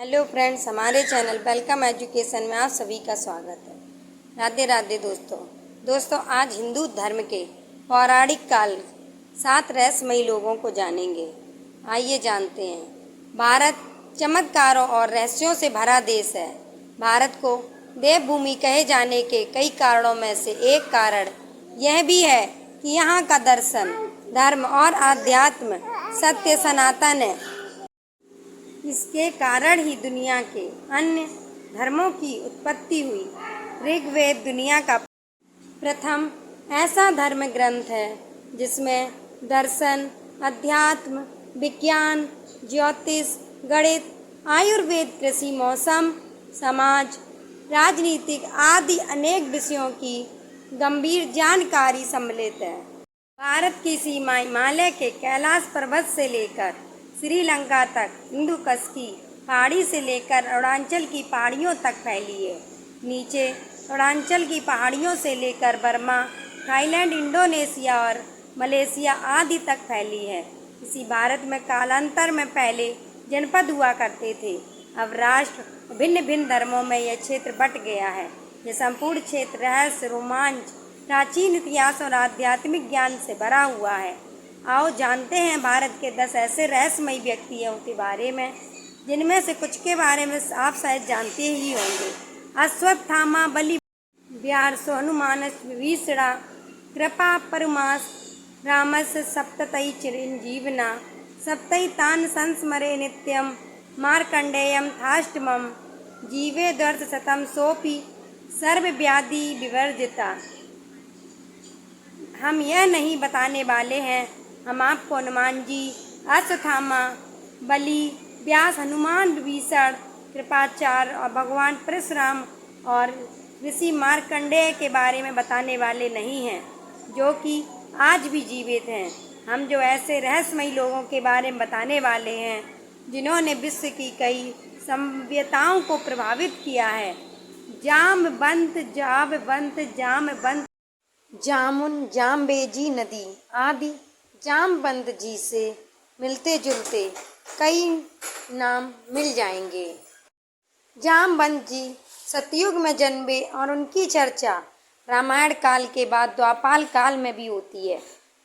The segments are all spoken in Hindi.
हेलो फ्रेंड्स, हमारे चैनल वेलकम एजुकेशन में आप सभी का स्वागत है। राधे राधे दोस्तों, आज हिंदू धर्म के पौराणिक काल 7 रहस्यमयी लोगों को जानेंगे। आइए जानते हैं। भारत चमत्कारों और रहस्यों से भरा देश है। भारत को देवभूमि कहे जाने के कई कारणों में से एक कारण यह भी है कि यहाँ का दर्शन, धर्म और आध्यात्म सत्य सनातन है। इसके कारण ही दुनिया के अन्य धर्मों की उत्पत्ति हुई। ऋग्वेद दुनिया का प्रथम ऐसा धर्म ग्रंथ है जिसमें दर्शन, अध्यात्म, विज्ञान, ज्योतिष, गणित, आयुर्वेद, कृषि, मौसम, समाज, राजनीतिक आदि अनेक विषयों की गंभीर जानकारी सम्मिलित है। भारत की सीमा हिमालय के कैलाश पर्वत से लेकर श्रीलंका तक, हिंदू कुश की पहाड़ी से लेकर अरुणाचल की पहाड़ियों तक फैली है। नीचे अरुणाचल की पहाड़ियों से लेकर बर्मा, थाईलैंड, इंडोनेशिया और मलेशिया आदि तक फैली है। इसी भारत में कालांतर में पहले जनपद हुआ करते थे। अब राष्ट्र भिन्न भिन्न धर्मों में यह क्षेत्र बट गया है। यह संपूर्ण क्षेत्र रहस्य, रोमांच, प्राचीन इतिहास और आध्यात्मिक ज्ञान से भरा हुआ है। आओ जानते हैं भारत के 10 ऐसे रहस्यमयी व्यक्तियों के बारे में, जिनमें से कुछ के बारे में आप शायद जानते ही होंगे। अश्वत्थामा, बलि, व्यास, हनुमानस, विभीषण, कृपा, परमास, रामस, सप्ततई चिरंजीवना, सप्तई तान संस्मरे नित्यम, मार्कंडेयम थाष्टमम, जीवे दर्श शतम सोपि सर्वव्याधि विवर्जिता। हम यह नहीं बताने वाले हैं, हम आपको हनुमान जी, अश्वत्थामा, बलि, व्यास, हनुमान, विभीषण, कृपाचार्य और भगवान परशुराम और ऋषि मार्कंडेय के बारे में बताने वाले नहीं हैं, जो कि आज भी जीवित हैं। हम जो ऐसे रहस्यमयी लोगों के बारे में बताने वाले हैं, जिन्होंने विश्व की कई सभ्यताओं को प्रभावित किया है। जामवंत, जामुन, जाम्बेजी नदी आदि जामवंत जी से मिलते जुलते कई नाम मिल जाएंगे। जामवंत जी सतयुग में जन्मे और उनकी चर्चा रामायण काल के बाद द्वापाल काल में भी होती है।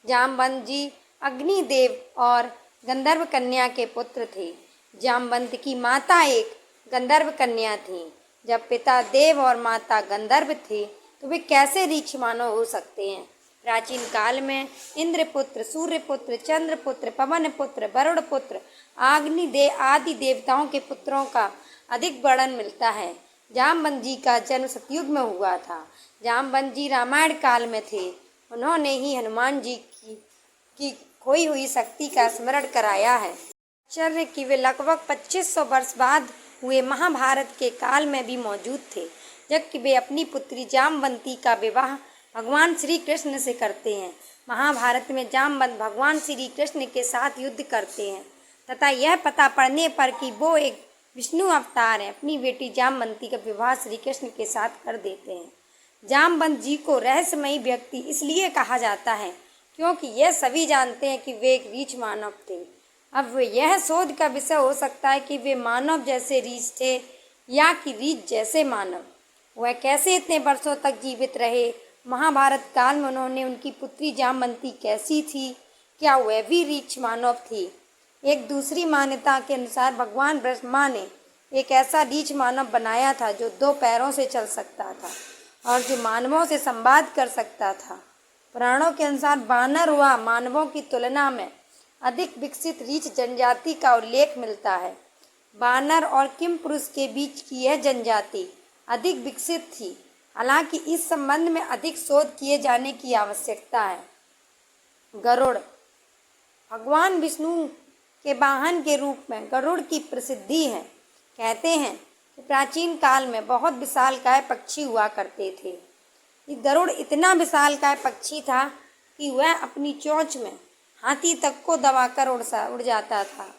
जामवंत जी अग्निदेव और गंधर्व कन्या के पुत्र थे। जामवंत की माता एक गंधर्व कन्या थी। जब पिता देव और माता गंधर्व थे तो वे कैसे ऋक्ष मानव हो सकते हैं। प्राचीन काल में इंद्रपुत्र, सूर्यपुत्र, चंद्रपुत्र, पवन पुत्र, वरुण पुत्र, अग्निदेव आदि देवताओं के पुत्रों का अधिक वर्णन मिलता है। जामवंत जी का जन्म सतयुग में हुआ था। जामवंत जी रामायण काल में थे। उन्होंने ही हनुमान जी की खोई हुई शक्ति का स्मरण कराया है। आश्चर्य कि वे लगभग 2500 वर्ष बाद हुए महाभारत के काल में भी मौजूद थे, जबकि वे अपनी पुत्री जामवंती का विवाह भगवान श्री कृष्ण से करते हैं। महाभारत में जामवंत भगवान श्री कृष्ण के साथ युद्ध करते हैं तथा यह पता पड़ने पर कि वो एक विष्णु अवतार है, अपनी बेटी जामवंती का विवाह श्री कृष्ण के साथ कर देते हैं। जामवंत जी को रहस्यमयी व्यक्ति इसलिए कहा जाता है क्योंकि यह सभी जानते हैं कि वे एक रीछ मानव थे। अब यह शोध का विषय हो सकता है कि वे मानव जैसे रीछ थे या कि रीछ जैसे मानव। वह कैसे इतने वर्षों तक जीवित रहे। महाभारत काल में उन्होंने उनकी पुत्री जामवंती कैसी थी, क्या वह भी रीछ मानव थी। एक दूसरी मान्यता के अनुसार भगवान ब्रह्मा ने एक ऐसा रीछ मानव बनाया था जो 2 पैरों से चल सकता था और जो मानवों से संवाद कर सकता था। पुराणों के अनुसार वानर व मानवों की तुलना में अधिक विकसित रीछ जनजाति का उल्लेख मिलता है। वानर और किम पुरुष के बीच की यह जनजाति अधिक विकसित थी। हालांकि इस संबंध में अधिक शोध किए जाने की आवश्यकता है। गरुड़ भगवान विष्णु के वाहन के रूप में गरुड़ की प्रसिद्धि है। कहते हैं कि प्राचीन काल में बहुत विशालकाय पक्षी हुआ करते थे। ये गरुड़ इतना विशालकाय पक्षी था कि वह अपनी चोंच में हाथी तक को दबाकर उड़ जाता था।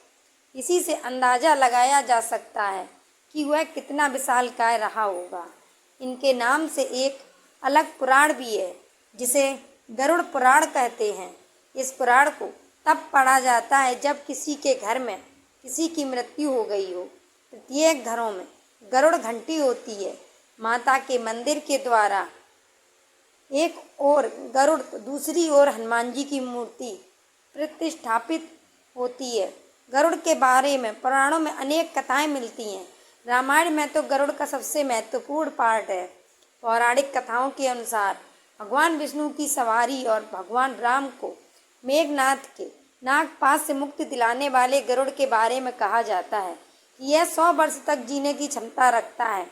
इसी से अंदाजा लगाया जा सकता है कि वह कितना विशालकाय रहा होगा। इनके नाम से एक अलग पुराण भी है जिसे गरुड़ पुराण कहते हैं। इस पुराण को तब पढ़ा जाता है जब किसी के घर में किसी की मृत्यु हो गई हो। प्रत्येक घरों में गरुड़ घंटी होती है। माता के मंदिर के द्वारा एक ओर गरुड़ तो दूसरी ओर हनुमान जी की मूर्ति प्रतिष्ठापित होती है। गरुड़ के बारे में पुराणों में अनेक कथाएं मिलती हैं। रामायण में तो गरुड़ का सबसे महत्वपूर्ण पार्ट है। पौराणिक कथाओं के अनुसार भगवान विष्णु की सवारी और भगवान राम को मेघनाथ के नागपाश से मुक्ति दिलाने वाले गरुड़ के बारे में कहा जाता है कि यह 100 वर्ष तक जीने की क्षमता रखता है।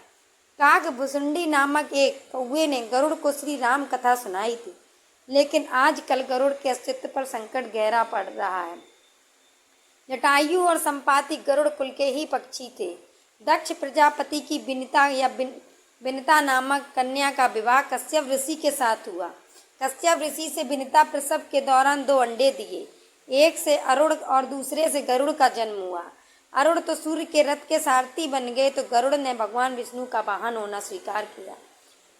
काकभुसुंडी नामक एक कौवे ने गरुड़ को श्री राम कथा सुनाई थी, लेकिन आजकल गरुड़ के अस्तित्व पर संकट गहरा पड़ रहा है। जटायु और संपाति गरुड़ कुल के ही पक्षी थे। दक्ष प्रजापति की विनिता नामक कन्या का विवाह कश्यप ऋषि के साथ हुआ। कश्यप ऋषि से विनिता प्रसव के दौरान 2 अंडे दिए। एक से अरुण और दूसरे से गरुड़ का जन्म हुआ। अरुण तो सूर्य के रथ के सारथी बन गए तो गरुड़ ने भगवान विष्णु का वाहन होना स्वीकार किया।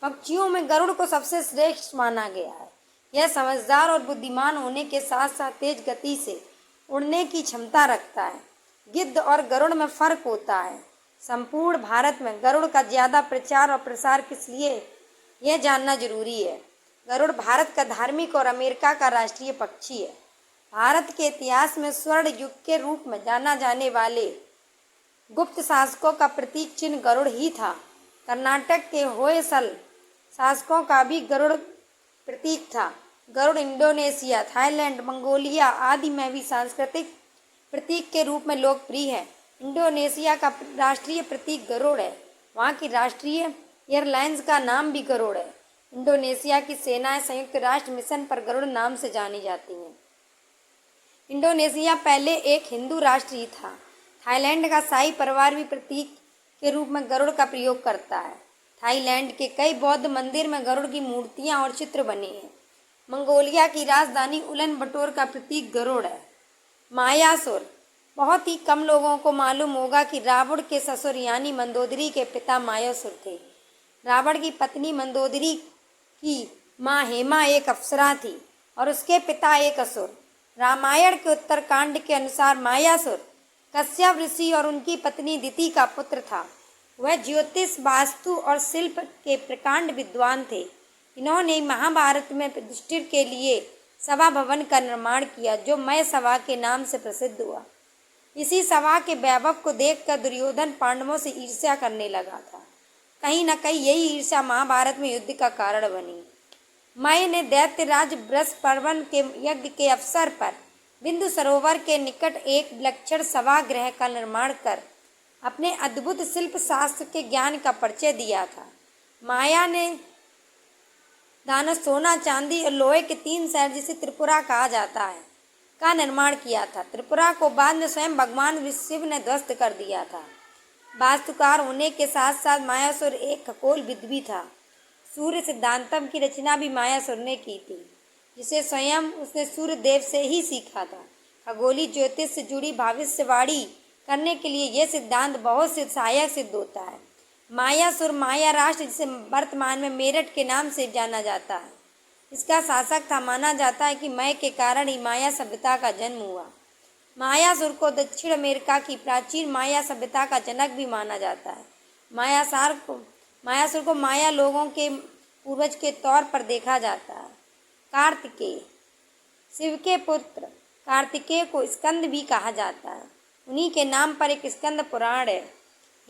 पक्षियों में गरुड़ को सबसे श्रेष्ठ माना गया है। यह समझदार और बुद्धिमान होने के साथ साथ तेज गति से उड़ने की क्षमता रखता है। गिद्ध और गरुड़ में फर्क होता है। संपूर्ण भारत में गरुड़ का ज़्यादा प्रचार और प्रसार किस लिए, यह जानना जरूरी है। गरुड़ भारत का धार्मिक और अमेरिका का राष्ट्रीय पक्षी है। भारत के इतिहास में स्वर्ण युग के रूप में जाना जाने वाले गुप्त शासकों का प्रतीक चिन्ह गरुड़ ही था। कर्नाटक के होयसल शासकों का भी गरुड़ प्रतीक था। गरुड़ इंडोनेशिया, थाईलैंड, मंगोलिया आदि में भी सांस्कृतिक प्रतीक के रूप में लोकप्रिय है। इंडोनेशिया का राष्ट्रीय प्रतीक गरुड़ है। वहाँ की राष्ट्रीय एयरलाइंस का नाम भी गरुड़ है। इंडोनेशिया की सेनाएं संयुक्त राष्ट्र मिशन पर गरुड़ नाम से जानी जाती हैं। इंडोनेशिया पहले एक हिंदू राष्ट्र ही था। थाईलैंड का शाही परिवार भी प्रतीक के रूप में गरुड़ का प्रयोग करता है। थाईलैंड के कई बौद्ध मंदिर में गरुड़ की मूर्तियां और चित्र बने हैं। मंगोलिया की राजधानी उलन बटोर का प्रतीक गरुड़ है। मायासुर, बहुत ही कम लोगों को मालूम होगा कि रावण के ससुर यानी मंदोदरी के पिता मायासुर थे। रावण की पत्नी मंदोदरी की माँ हेमा एक अप्सरा थी और उसके पिता एक असुर। रामायण के उत्तरकांड के अनुसार मायासुर कश्यप ऋषि और उनकी पत्नी दिति का पुत्र था। वह ज्योतिष, वास्तु और शिल्प के प्रकांड विद्वान थे। इन्होंने महाभारत में युधिष्ठिर के लिए सभा भवन का निर्माण किया, जो मय सभा के नाम से प्रसिद्ध हुआ। इसी सभा के वैभव को देखकर दुर्योधन पांडवों से ईर्ष्या करने लगा था। कहीं न कहीं यही ईर्ष्या महाभारत में युद्ध का कारण बनी। मय ने दैत्यराज बृहस्पति के यज्ञ के अवसर पर बिंदु सरोवर के निकट एक विलक्षण सभागृह का निर्माण कर अपने अद्भुत शिल्प शास्त्र के ज्ञान का परिचय दिया था। माया ने दानव सोना, चांदी और लोहे के 3 शहर जिसे त्रिपुरा कहा जाता है का निर्माण किया था। त्रिपुरा को बाद में स्वयं भगवान शिव ने ध्वस्त कर दिया था। वास्तुकार होने के साथ साथ मायासुर एक खगोलविद भी था। सूर्य सिद्धांतम की रचना भी मायासुर ने की थी, जिसे स्वयं उसने सूर्य देव से ही सीखा था। खगोलीय ज्योतिष से जुड़ी भविष्यवाणी करने के लिए यह सिद्धांत बहुत से सहायक सिद्ध होता है। मायासुर माया राष्ट्र, जिसे वर्तमान में मेरठ के नाम से जाना जाता है, इसका शासक था। माना जाता है कि मय के कारण ही माया सभ्यता का जन्म हुआ। मायासुर को दक्षिण अमेरिका की प्राचीन माया सभ्यता का जनक भी माना जाता है। मायासुर को माया लोगों के पूर्वज के तौर पर देखा जाता है। कार्तिकेय, शिव के पुत्र कार्तिकेय को स्कंद भी कहा जाता है। उन्हीं के नाम पर एक स्कंद पुराण है।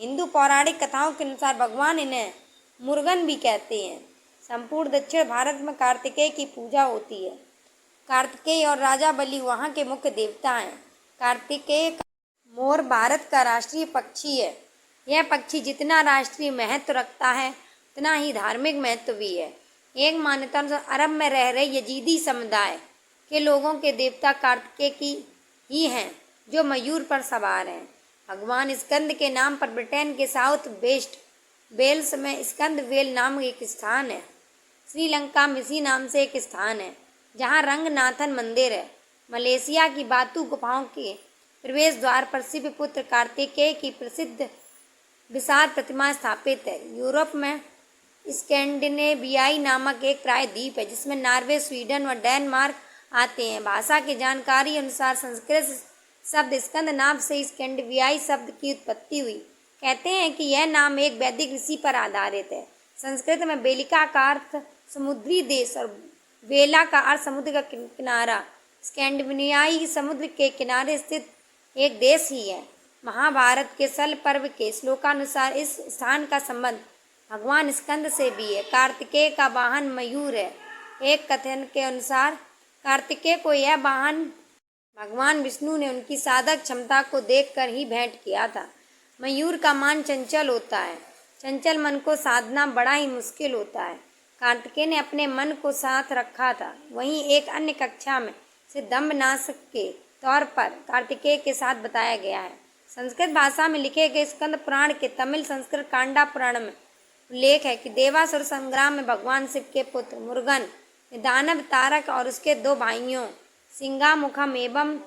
हिंदू पौराणिक कथाओं के अनुसार भगवान इन्हें मुर्गन भी कहते हैं। संपूर्ण दक्षिण भारत में कार्तिकेय की पूजा होती है। कार्तिकेय और राजा बलि वहाँ के मुख्य देवता हैं। कार्तिकेय मोर भारत का राष्ट्रीय पक्षी है। यह पक्षी जितना राष्ट्रीय महत्व रखता है, उतना ही धार्मिक महत्व भी है। एक मान्यता अनुसार अरब में रह रहे यजीदी समुदाय के लोगों के देवता कार्तिकेय ही हैं, जो मयूर पर सवार हैं। भगवान स्कंद के नाम पर ब्रिटेन के साउथ वेस्ट वेल्स में स्कंद वेल नाम एक स्थान है। श्रीलंका में इसी नाम से एक स्थान है जहाँ रंगनाथन मंदिर है। मलेशिया की बातू गुफाओं के प्रवेश द्वार पर शिव पुत्र कार्तिकेय की प्रसिद्ध विशाल प्रतिमा स्थापित है। यूरोप में स्कैंडिनेवियाई नामक एक प्रायद्वीप है, जिसमें नॉर्वे, स्वीडन और डेनमार्क आते हैं। भाषा की जानकारी अनुसार संस्कृत शब्द स्कंद नाम से स्कैंडिनेवियाई शब्द की उत्पत्ति हुई। कहते हैं कि यह नाम एक वैदिक ऋषि पर आधारित है। संस्कृत में बेलिका का अर्थ समुद्री देश और वेला का अर्थ समुद्र का किनारा, स्कैंडिनेवियाई समुद्र के किनारे स्थित एक देश ही है। महाभारत के सल पर्व के श्लोकानुसार इस स्थान का संबंध भगवान स्कंद से भी है। कार्तिकेय का वाहन मयूर है। एक कथन के अनुसार कार्तिकेय को यह वाहन भगवान विष्णु ने उनकी साधक क्षमता को देखकर ही भेंट किया था। मयूर का मन चंचल होता है। चंचल मन को साधना बड़ा ही मुश्किल होता है। कार्तिकेय ने अपने मन को साथ रखा था। वहीं एक अन्य कक्षा में से दंभनाशक के तौर पर कार्तिकेय के साथ बताया गया है। संस्कृत भाषा में लिखे गए स्कंद पुराण के तमिल संस्कृत कांडा पुराण में उल्लेख है कि देवासुर संग्राम में भगवान शिव के पुत्र मुरुगन ने दानव तारक और उसके दो भाइयों सिंगामुखम एवं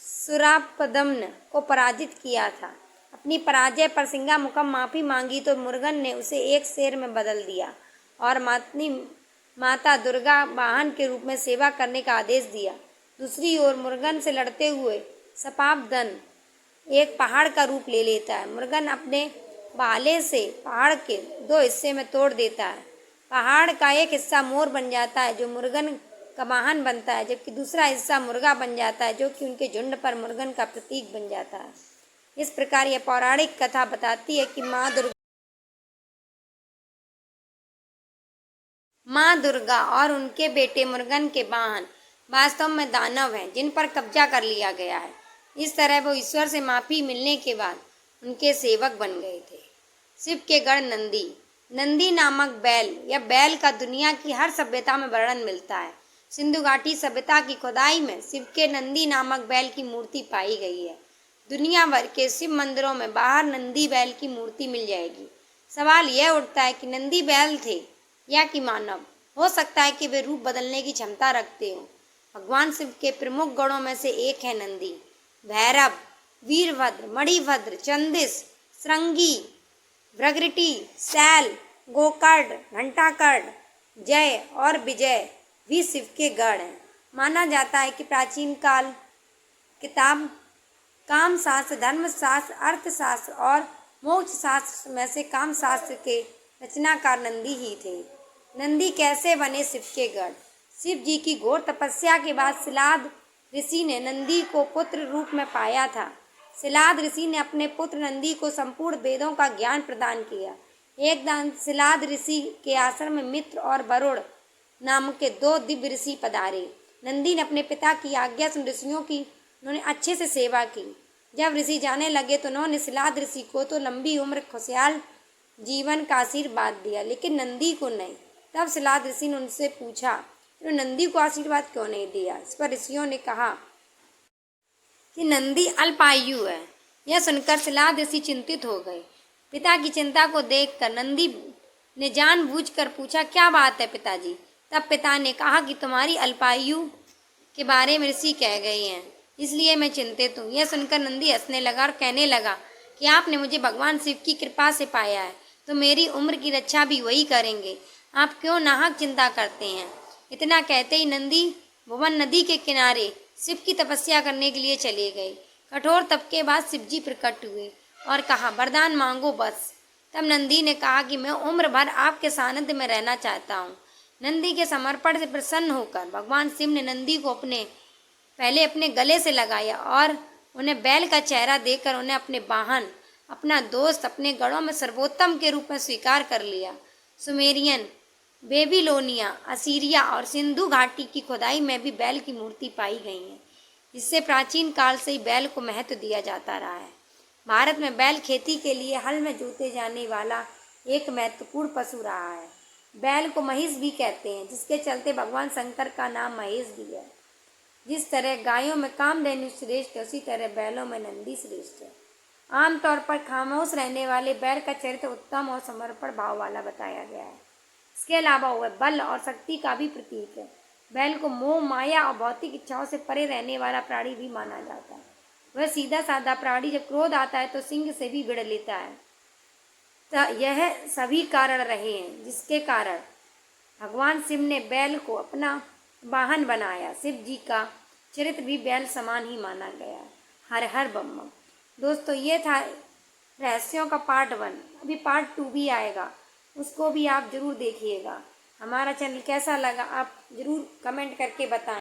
सुरापदम्न को पराजित किया था। अपनी पराजय पर सिंगामुखम माफ़ी मांगी तो मुरुगन ने उसे एक शेर में बदल दिया और माता दुर्गा वाहन के रूप में सेवा करने का आदेश दिया। दूसरी ओर मुरुगन से लड़ते हुए सपापदन एक पहाड़ का रूप ले लेता है। मुरुगन अपने भाले से पहाड़ के दो हिस्से में तोड़ देता है। पहाड़ का एक हिस्सा मोर बन जाता है जो मुरुगन का वाहन बनता है, जबकि दूसरा हिस्सा मुर्गा बन जाता है जो कि उनके झुंड पर मुरुगन का प्रतीक बन जाता है। इस प्रकार यह पौराणिक कथा बताती है कि माँ दुर्गा और उनके बेटे मुरुगन के वाहन वास्तव में दानव हैं जिन पर कब्जा कर लिया गया है। इस तरह वो ईश्वर से माफ़ी मिलने के बाद उनके सेवक बन गए थे। शिव के गढ़ नंदी। नंदी नामक बैल या बैल का दुनिया की हर सभ्यता में वर्णन मिलता है। सिंधु घाटी सभ्यता की खुदाई में शिव के नंदी नामक बैल की मूर्ति पाई गई है। दुनिया भर के शिव मंदिरों में बाहर नंदी बैल की मूर्ति मिल जाएगी। सवाल यह उठता है कि नंदी बैल थे या कि मानव। हो सकता है कि वे रूप बदलने की क्षमता रखते हों। भगवान शिव के प्रमुख गणों में से एक है नंदी। भैरव, वीरभद्र, मणिभद्र, चंदिस, श्रृंगी, भृगृटी, शैल, गोकर्ण, घंटाकर्ण, जय और विजय भी शिव के गढ़ हैं। माना जाता है कि प्राचीन काल किताब कामशास्त्र, धर्मशास्त्र, अर्थशास्त्र और मोक्ष शास्त्र में से कामशास्त्र के रचनाकार नंदी ही थे। नंदी कैसे बने शिव के गढ़? शिव जी की घोर तपस्या के बाद सिलाद ऋषि ने नंदी को पुत्र रूप में पाया था। सिलाद ऋषि ने अपने पुत्र नंदी को संपूर्ण वेदों का ज्ञान प्रदान किया। एक दिन सिलाद ऋषि के आश्रम में मित्र और वरुण नामक के दो दिव्य ऋषि पधारे। नंदी ने अपने पिता की आज्ञा से ऋषियों की उन्होंने अच्छे से सेवा की। जब ऋषि जाने लगे तो उन्होंने सिलाद ऋषि को तो लंबी उम्र, खुशहाल जीवन का आशीर्वाद दिया, लेकिन नंदी को नहीं। तब सिलाद ऋषि ने उनसे पूछा, तो नंदी को आशीर्वाद क्यों नहीं दिया? इस पर ऋषियों ने कहा कि नंदी अल्पायु है। यह सुनकर सिलाद ऋषि चिंतित हो गए। पिता की चिंता को देखकर नंदी ने जानबूझकर पूछा, क्या बात है पिताजी? तब पिता ने कहा कि तुम्हारी अल्पायु के बारे में ऋषि कह गए हैं, इसलिए मैं चिंतित हूँ। यह सुनकर नंदी हंसने लगा और कहने लगा कि आपने मुझे भगवान शिव की कृपा से पाया है, तो मेरी उम्र की रक्षा भी वही करेंगे। आप क्यों नाहक चिंता करते हैं? इतना कहते ही नंदी भुवन नदी के किनारे शिव की तपस्या करने के लिए चले गए। कठोर तप के बाद शिव जी प्रकट हुए और कहा, वरदान मांगो बस। तब नंदी ने कहा कि मैं उम्र भर आपके सानिध्य में रहना चाहता हूँ। नंदी के समर्पण से प्रसन्न होकर भगवान शिव ने नंदी को पहले अपने गले से लगाया और उन्हें बैल का चेहरा देकर उन्हें अपने वाहन, अपना दोस्त, अपने गढ़ों में सर्वोत्तम के रूप में स्वीकार कर लिया। सुमेरियन, बेबीलोनिया, असीरिया और सिंधु घाटी की खुदाई में भी बैल की मूर्ति पाई गई है, जिससे प्राचीन काल से ही बैल को महत्व दिया जाता रहा है। भारत में बैल खेती के लिए हल में जोते जाने वाला एक महत्वपूर्ण पशु रहा है। बैल को महिष भी कहते हैं, जिसके चलते भगवान शंकर का नाम महेश भी है। जिस तरह गायों में कामधेनु श्रेष्ठ है, उसी तरह बैलों में नंदी श्रेष्ठ है। आमतौर पर खामोश रहने वाले बैल का चरित्र उत्तम और समर्पण भाव वाला बताया गया है। इसके अलावा वह बल और शक्ति का भी प्रतीक है। बैल को मोह, माया और भौतिक इच्छाओं से परे रहने वाला प्राणी भी माना जाता है। वह सीधा साधा प्राणी जब क्रोध आता है तो सिंह से भी भिड़ लेता है। तो यह सभी कारण रहे हैं जिसके कारण भगवान शिव ने बैल को अपना वाहन बनाया। शिव जी का चरित्र भी बैल समान ही माना गया है। हर हर बम बम। दोस्तों, ये था रहस्यों का पार्ट 1, अभी पार्ट 2 भी आएगा, उसको भी आप ज़रूर देखिएगा। हमारा चैनल कैसा लगा आप ज़रूर कमेंट करके बताएं।